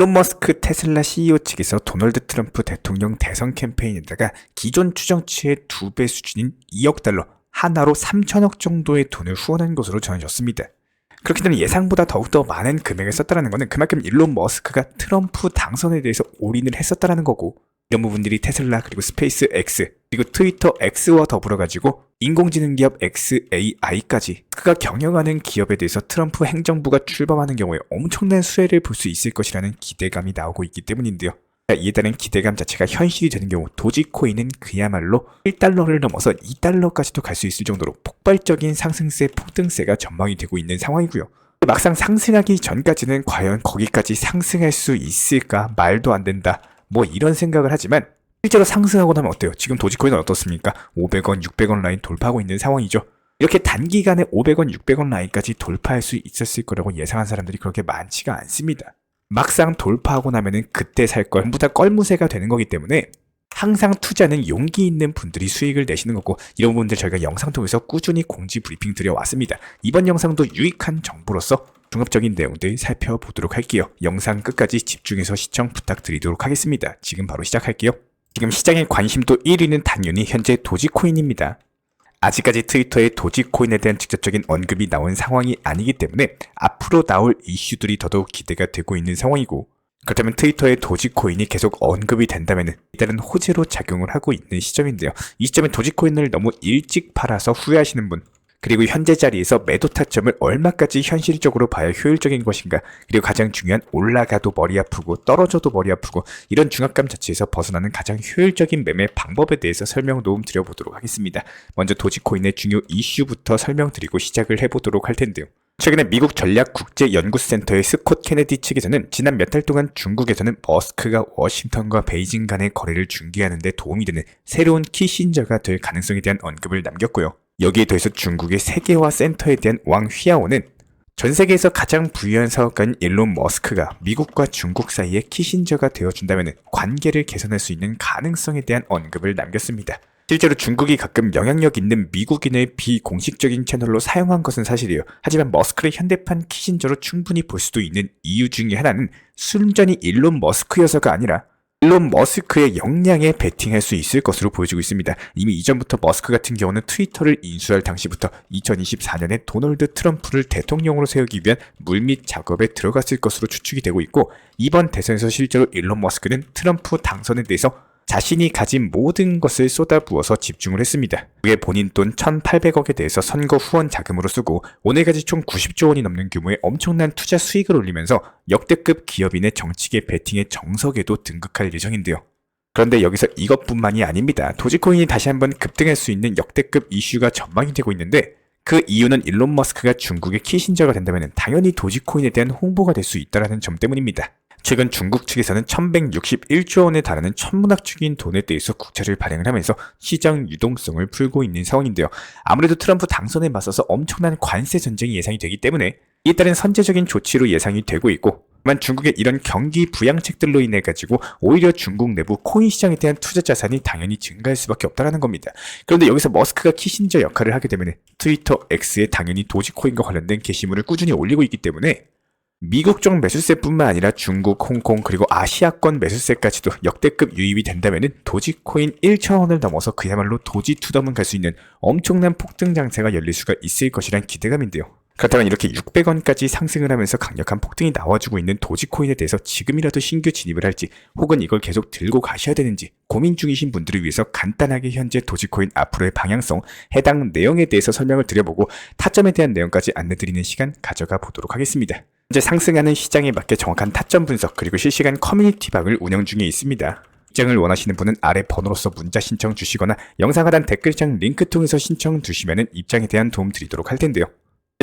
일론 머스크 테슬라 CEO 측에서 도널드 트럼프 대통령 대선 캠페인에다가 기존 추정치의 2배 수준인 2억 달러, 하나로 3천억 정도의 돈을 후원한 것으로 전해졌습니다. 그렇기 때문에 예상보다 더욱더 많은 금액을 썼다는 것은 그만큼 일론 머스크가 트럼프 당선에 대해서 올인을 했었다는 거고, 이런 부분들이 테슬라 그리고 스페이스 X 그리고 트위터 X와 더불어 가지고 인공지능 기업 XAI까지 그가 경영하는 기업에 대해서 트럼프 행정부가 출범하는 경우에 엄청난 수혜를 볼 수 있을 것이라는 기대감이 나오고 있기 때문인데요. 이에 따른 기대감 자체가 현실이 되는 경우 도지코인은 그야말로 1달러를 넘어서 2달러까지도 갈 수 있을 정도로 폭발적인 상승세, 폭등세가 전망이 되고 있는 상황이고요. 막상 상승하기 전까지는 과연 거기까지 상승할 수 있을까? 말도 안 된다. 뭐 이런 생각을 하지만 실제로 상승하고 나면 어때요? 지금 도지코인은 어떻습니까? 500원, 600원 라인 돌파하고 있는 상황이죠. 이렇게 단기간에 500원, 600원 라인까지 돌파할 수 있었을 거라고 예상한 사람들이 그렇게 많지가 않습니다. 막상 돌파하고 나면은 그때 살 걸 전부 다 껄무새가 되는 거기 때문에 항상 투자는 용기 있는 분들이 수익을 내시는 거고, 이런 부분들 저희가 영상 통해서 꾸준히 공지 브리핑 드려왔습니다. 이번 영상도 유익한 정보로서 종합적인 내용들 살펴보도록 할게요. 영상 끝까지 집중해서 시청 부탁드리도록 하겠습니다. 지금 바로 시작할게요. 지금 시장의 관심도 1위는 당연히 현재 도지코인입니다. 아직까지 트위터에 도지코인에 대한 직접적인 언급이 나온 상황이 아니기 때문에 앞으로 나올 이슈들이 더더욱 기대가 되고 있는 상황이고, 그렇다면 트위터에 도지코인이 계속 언급이 된다면 일단은 호재로 작용을 하고 있는 시점인데요. 이 시점에 도지코인을 너무 일찍 팔아서 후회하시는 분, 그리고 현재 자리에서 매도 타점을 얼마까지 현실적으로 봐야 효율적인 것인가, 그리고 가장 중요한 올라가도 머리 아프고 떨어져도 머리 아프고 이런 중압감 자체에서 벗어나는 가장 효율적인 매매 방법에 대해서 설명 도움 드려보도록 하겠습니다. 먼저 도지코인의 중요 이슈부터 설명드리고 시작을 해보도록 할 텐데요. 최근에 미국 전략국제연구센터의 스콧 케네디 측에서는 지난 몇 달 동안 중국에서는 머스크가 워싱턴과 베이징 간의 거래를 중개하는 데 도움이 되는 새로운 키신저가 될 가능성에 대한 언급을 남겼고요. 여기에 더해서 중국의 세계화 센터에 대한 왕 휘하오는 전 세계에서 가장 부유한 사업가인 일론 머스크가 미국과 중국 사이에 키신저가 되어준다면 관계를 개선할 수 있는 가능성에 대한 언급을 남겼습니다. 실제로 중국이 가끔 영향력 있는 미국인을 비공식적인 채널로 사용한 것은 사실이에요. 하지만 머스크를 현대판 키신저로 충분히 볼 수도 있는 이유 중에 하나는 순전히 일론 머스크여서가 아니라 일론 머스크의 역량에 베팅할 수 있을 것으로 보여지고 있습니다. 이미 이전부터 머스크 같은 경우는 트위터를 인수할 당시부터 2024년에 도널드 트럼프를 대통령으로 세우기 위한 물밑 작업에 들어갔을 것으로 추측이 되고 있고, 이번 대선에서 실제로 일론 머스크는 트럼프 당선에 대해서 자신이 가진 모든 것을 쏟아부어서 집중을 했습니다. 그게 본인 돈 1,800억에 대해서 선거 후원 자금으로 쓰고 오늘까지 총 90조 원이 넘는 규모의 엄청난 투자 수익을 올리면서 역대급 기업인의 정치계 베팅의 정석에도 등극할 예정인데요. 그런데 여기서 이것뿐만이 아닙니다. 도지코인이 다시 한번 급등할 수 있는 역대급 이슈가 전망이 되고 있는데, 그 이유는 일론 머스크가 중국의 키신저가 된다면 당연히 도지코인에 대한 홍보가 될 수 있다는 점 때문입니다. 최근 중국 측에서는 1161조 원에 달하는 천문학적인 돈에 대해서 국채를 발행을 하면서 시장 유동성을 풀고 있는 상황인데요. 아무래도 트럼프 당선에 맞서서 엄청난 관세 전쟁이 예상이 되기 때문에 이에 따른 선제적인 조치로 예상이 되고 있고, 하지만 중국의 이런 경기 부양책들로 인해 가지고 오히려 중국 내부 코인 시장에 대한 투자 자산이 당연히 증가할 수밖에 없다는 겁니다. 그런데 여기서 머스크가 키신저 역할을 하게 되면 트위터 X에 당연히 도지코인과 관련된 게시물을 꾸준히 올리고 있기 때문에 미국 쪽 매수세뿐만 아니라 중국, 홍콩 그리고 아시아권 매수세까지도 역대급 유입이 된다면 도지코인 1,000원을 넘어서 그야말로 도지 투덤은 갈 수 있는 엄청난 폭등 장세가 열릴 수가 있을 것이란 기대감인데요. 그렇다면 이렇게 600원까지 상승을 하면서 강력한 폭등이 나와주고 있는 도지코인에 대해서 지금이라도 신규 진입을 할지, 혹은 이걸 계속 들고 가셔야 되는지 고민 중이신 분들을 위해서 간단하게 현재 도지코인 앞으로의 방향성, 해당 내용에 대해서 설명을 드려보고 타점에 대한 내용까지 안내드리는 시간 가져가 보도록 하겠습니다. 현재 상승하는 시장에 맞게 정확한 타점 분석 그리고 실시간 커뮤니티 방을 운영 중에 있습니다. 입장을 원하시는 분은 아래 번호로서 문자 신청 주시거나 영상 하단 댓글창 링크 통해서 신청 주시면 입장에 대한 도움 드리도록 할 텐데요.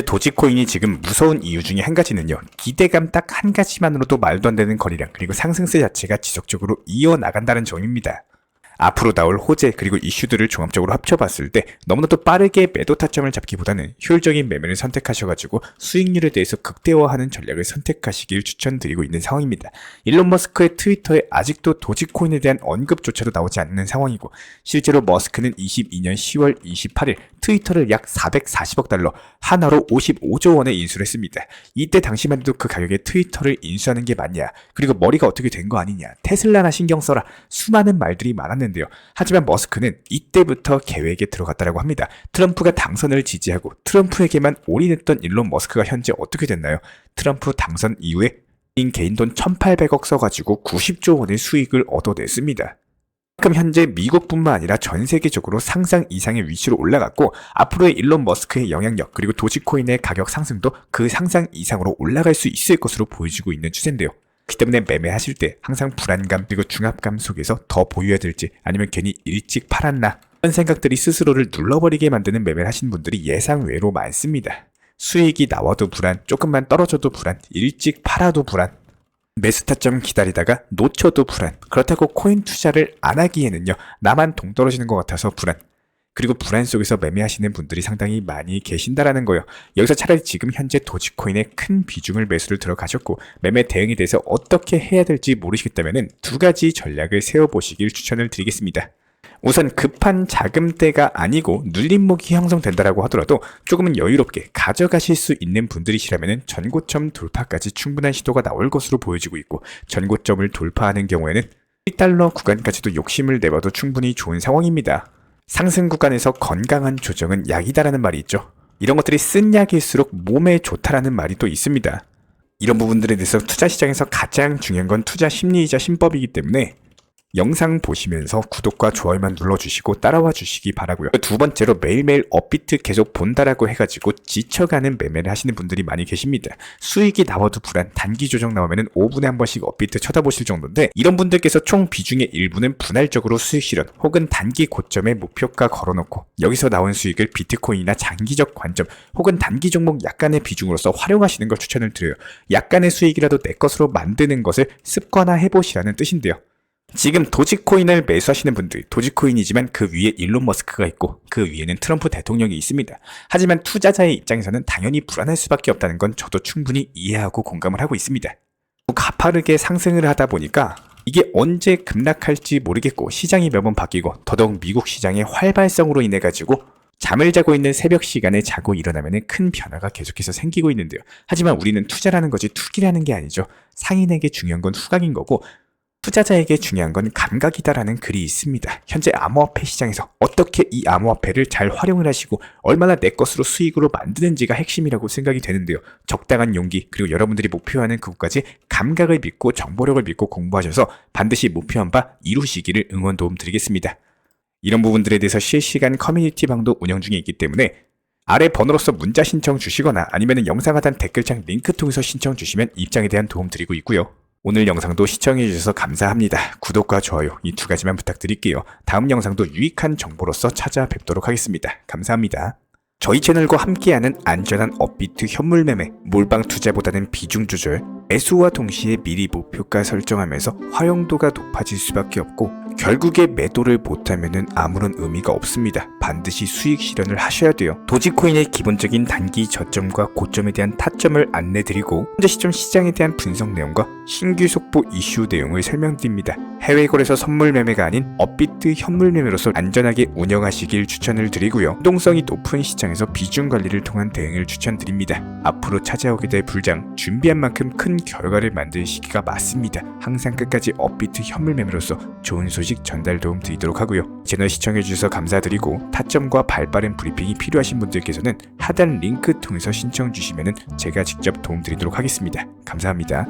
도지코인이 지금 무서운 이유 중에 한 가지는요, 기대감 딱 한 가지만으로도 말도 안 되는 거래량 그리고 상승세 자체가 지속적으로 이어나간다는 점입니다. 앞으로 나올 호재 그리고 이슈들을 종합적으로 합쳐봤을 때 너무나도 빠르게 매도 타점을 잡기보다는 효율적인 매매를 선택하셔가지고 수익률에 대해서 극대화하는 전략을 선택하시길 추천드리고 있는 상황입니다. 일론 머스크의 트위터에 아직도 도지코인에 대한 언급조차도 나오지 않는 상황이고, 실제로 머스크는 22년 10월 28일 트위터를 약 440억 달러, 하나로 55조 원에 인수를 했습니다. 이때 당시만 해도 그 가격에 트위터를 인수하는 게 맞냐, 그리고 머리가 어떻게 된 거 아니냐, 테슬라나 신경 써라, 수많은 말들이 많았는데요. 하지만 머스크는 이때부터 계획에 들어갔다고 합니다. 트럼프가 당선을 지지하고 트럼프에게만 올인했던 일론 머스크가 현재 어떻게 됐나요? 트럼프 당선 이후에 개인 돈 1,800억 써가지고 90조 원의 수익을 얻어냈습니다. 그럼 현재 미국뿐만 아니라 전 세계적으로 상상 이상의 위치로 올라갔고, 앞으로의 일론 머스크의 영향력 그리고 도지코인의 가격 상승도 그 상상 이상으로 올라갈 수 있을 것으로 보여지고 있는 추세인데요. 그렇기 때문에 매매하실 때 항상 불안감 그리고 중압감 속에서 더 보유해야 될지, 아니면 괜히 일찍 팔았나, 이런 생각들이 스스로를 눌러버리게 만드는 매매를 하신 분들이 예상외로 많습니다. 수익이 나와도 불안, 조금만 떨어져도 불안, 일찍 팔아도 불안, 매수 타점 기다리다가 놓쳐도 불안, 그렇다고 코인 투자를 안 하기에는요, 나만 동떨어지는 것 같아서 불안, 그리고 불안 속에서 매매하시는 분들이 상당히 많이 계신다라는 거예요. 여기서 차라리 지금 현재 도지코인에 큰 비중을 매수를 들어가셨고, 매매 대응에 대해서 어떻게 해야 될지 모르시겠다면 두 가지 전략을 세워보시길 추천을 드리겠습니다. 우선 급한 자금대가 아니고 눌림목이 형성된다라고 하더라도 조금은 여유롭게 가져가실 수 있는 분들이시라면 전고점 돌파까지 충분한 시도가 나올 것으로 보여지고 있고, 전고점을 돌파하는 경우에는 1달러 구간까지도 욕심을 내봐도 충분히 좋은 상황입니다. 상승 구간에서 건강한 조정은 약이다라는 말이 있죠. 이런 것들이 쓴 약일수록 몸에 좋다라는 말이 또 있습니다. 이런 부분들에 대해서 투자 시장에서 가장 중요한 건 투자 심리이자 신법이기 때문에 영상 보시면서 구독과 좋아요만 눌러주시고 따라와 주시기 바라고요. 두 번째로 매일매일 업비트 계속 본다라고 해가지고 지쳐가는 매매를 하시는 분들이 많이 계십니다. 수익이 나와도 불안, 단기 조정 나오면 5분에 한 번씩 업비트 쳐다보실 정도인데, 이런 분들께서 총 비중의 일부는 분할적으로 수익 실현 혹은 단기 고점에 목표가 걸어놓고 여기서 나온 수익을 비트코인이나 장기적 관점 혹은 단기 종목 약간의 비중으로서 활용하시는 걸 추천을 드려요. 약간의 수익이라도 내 것으로 만드는 것을 습관화해보시라는 뜻인데요. 지금 도지코인을 매수하시는 분들, 도지코인이지만 그 위에 일론 머스크가 있고 그 위에는 트럼프 대통령이 있습니다. 하지만 투자자의 입장에서는 당연히 불안할 수밖에 없다는 건 저도 충분히 이해하고 공감을 하고 있습니다. 가파르게 상승을 하다 보니까 이게 언제 급락할지 모르겠고, 시장이 매번 바뀌고, 더더욱 미국 시장의 활발성으로 인해 가지고 잠을 자고 있는 새벽 시간에 자고 일어나면 큰 변화가 계속해서 생기고 있는데요. 하지만 우리는 투자라는 거지 투기라는 게 아니죠. 상인에게 중요한 건 후각인 거고, 투자자에게 중요한 건 감각이다라는 글이 있습니다. 현재 암호화폐 시장에서 어떻게 이 암호화폐를 잘 활용을 하시고 얼마나 내 것으로 수익으로 만드는지가 핵심이라고 생각이 되는데요. 적당한 용기 그리고 여러분들이 목표하는 그것까지 감각을 믿고 정보력을 믿고 공부하셔서 반드시 목표한 바 이루시기를 응원 도움 드리겠습니다. 이런 부분들에 대해서 실시간 커뮤니티 방도 운영 중에 있기 때문에 아래 번호로서 문자 신청 주시거나 아니면 영상 하단 댓글창 링크 통해서 신청 주시면 입장에 대한 도움 드리고 있고요. 오늘 영상도 시청해주셔서 감사합니다. 구독과 좋아요 이 두 가지만 부탁드릴게요. 다음 영상도 유익한 정보로서 찾아뵙도록 하겠습니다. 감사합니다. 저희 채널과 함께하는 안전한 업비트 현물 매매, 몰빵 투자보다는 비중 조절, 매수와 동시에 미리 목표가 설정하면서 활용도가 높아질 수밖에 없고, 결국에 매도를 못하면 아무런 의미가 없습니다. 반드시 수익 실현을 하셔야 돼요. 도지코인의 기본적인 단기 저점과 고점에 대한 타점을 안내드리고, 현재 시점 시장에 대한 분석 내용과 신규 속보 이슈 내용을 설명드립니다. 해외 거래소 선물 매매가 아닌 업비트 현물 매매로서 안전하게 운영하시길 추천을 드리고요. 유동성이 높은 시장에서 비중 관리를 통한 대응을 추천드립니다. 앞으로 찾아오게 될 불장, 준비한 만큼 큰 결과를 만들 시기가 맞습니다. 항상 끝까지 업비트 현물 매매로서 좋은 소식 전달 도움 드리도록 하고요. 채널 시청해주셔서 감사드리고, 타점과 발빠른 브리핑이 필요하신 분들께서는 하단 링크 통해서 신청 주시면 제가 직접 도움 드리도록 하겠습니다. 감사합니다.